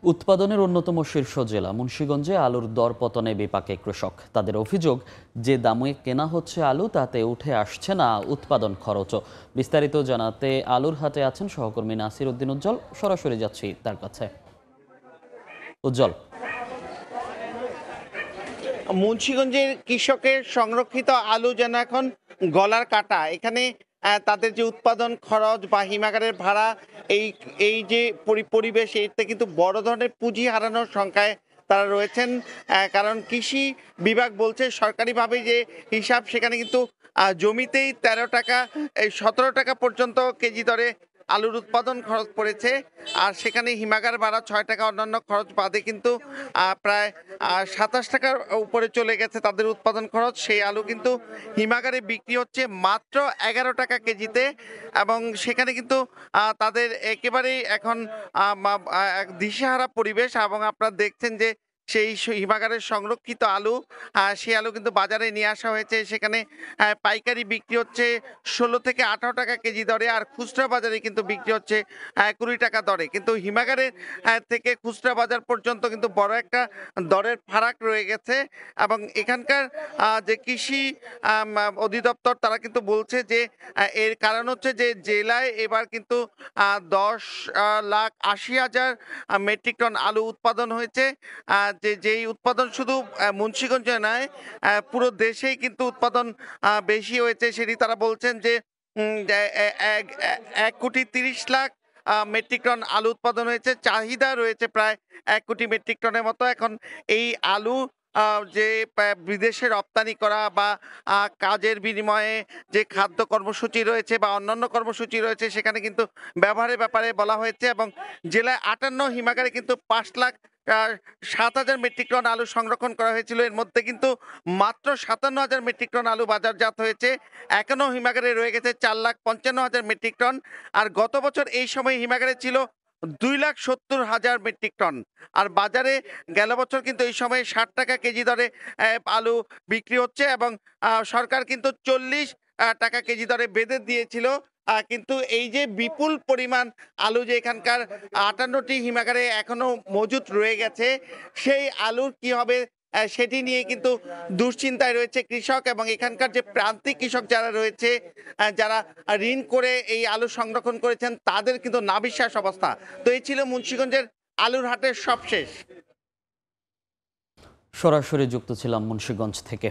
উৎপাদনের অন্যতম শীর্ষ জেলা মুন্সিগঞ্জে আলুর দর পতনে বিপাকে কৃষক। তাদের অভিযোগ, যে দামে কেনা হচ্ছে আলু তাতে উঠে আসছে না উৎপাদন খরচও। বিস্তারিত জানাতে আলুর হাটে আছেন সহকর্মী নাসির উদ্দিন উজ্জ্বল। সরাসরি যাচ্ছি তার কাছে। উজ্জ্বল, মুন্সিগঞ্জের কৃষকের সংরক্ষিত আলু যেন এখন গলার কাটা। এখানে তাদের যে উৎপাদন খরচ বা হিমাগারের ভাড়া, এই এই যে পরিবেশ, এতে কিন্তু বড় ধরনের পুঁজি হারানোর সংখ্যায় তারা রয়েছেন। কারণ কৃষি বিভাগ বলছে সরকারিভাবে যে হিসাব, সেখানে কিন্তু জমিতেই 13 টাকা, এই 17 টাকা পর্যন্ত কেজি দরে আলুর উৎপাদন খরচ পড়েছে। আর সেখানে হিমাগার ভাড়া 6 টাকা, অন্যান্য খরচ বাদে কিন্তু প্রায় 27 টাকার উপরে চলে গেছে তাদের উৎপাদন খরচ। সেই আলু কিন্তু হিমাগারে বিক্রি হচ্ছে মাত্র 11 টাকা কেজিতে, এবং সেখানে কিন্তু তাদের একেবারেই এখন এক দিশেহারা পরিবেশ। এবং আপনারা দেখছেন যে সেই হিমাগারের সংরক্ষিত আলু, সেই আলু কিন্তু বাজারে নিয়ে আসা হয়েছে। সেখানে পাইকারি বিক্রি হচ্ছে 16 থেকে 18 টাকা কেজি দরে, আর খুচরা বাজারে কিন্তু বিক্রি হচ্ছে 20 টাকা দরে। কিন্তু হিমাগারের থেকে খুচরা বাজার পর্যন্ত কিন্তু বড় একটা দরের ফারাক রয়ে গেছে। এবং এখানকার যে কৃষি অধিদপ্তর, তারা কিন্তু বলছে যে এর কারণ হচ্ছে যে জেলায় এবার কিন্তু 10,80,000 মেট্রিক টন আলু উৎপাদন হয়েছে। যেই উৎপাদন শুধু মুন্সিগঞ্জে নয়, পুরো দেশেই কিন্তু উৎপাদন বেশি হয়েছে। সেটি তারা বলছেন যে 1,30,00,000 মেট্রিক টন আলু উৎপাদন হয়েছে। চাহিদা রয়েছে প্রায় 1 কোটি মেট্রিক টনের মতো। এখন এই আলু যে বিদেশে রপ্তানি করা বা কাজের বিনিময়ে যে খাদ্য কর্মসূচি রয়েছে বা অন্যান্য কর্মসূচি রয়েছে, সেখানে কিন্তু ব্যবহারের ব্যাপারে বলা হয়েছে। এবং জেলায় 58 হিমাগারে কিন্তু 5,07,000 মেট্রিক টন আলু সংরক্ষণ করা হয়েছিল। এর মধ্যে কিন্তু মাত্র 57,000 মেট্রিক টন আলু বাজারজাত হয়েছে। এখনো হিমাগারে রয়ে গেছে 4,55,000 মেট্রিক টন। আর গত বছর এই সময় হিমাগারে ছিল 2,70,000 মেট্রিক টন। আর বাজারে গেল বছর কিন্তু এই সময় 60 টাকা কেজি দরে আলু বিক্রি হচ্ছে। এবং সরকার কিন্তু 40 টাকা কেজি দরে বেঁধে দিয়েছিল। কিন্তু এই যে বিপুল পরিমাণ আলু যে এখানকার 58টি হিমাগারে এখনো মজুত রয়ে গেছে, সেই আলুর কি হবে সেটি নিয়ে কিন্তু দুশ্চিন্তায় রয়েছে কৃষক। এবং এখানকার যে প্রান্তিক কৃষক যারা রয়েছে, যারা ঋণ করে এই আলু সংরক্ষণ করেছেন, তাদের কিন্তু নাভিশ্বাস অবস্থা। তো এই ছিল মুন্সিগঞ্জের আলুর হাটের সবশেষ। সরাসরি যুক্ত ছিলাম মুন্সিগঞ্জ থেকে।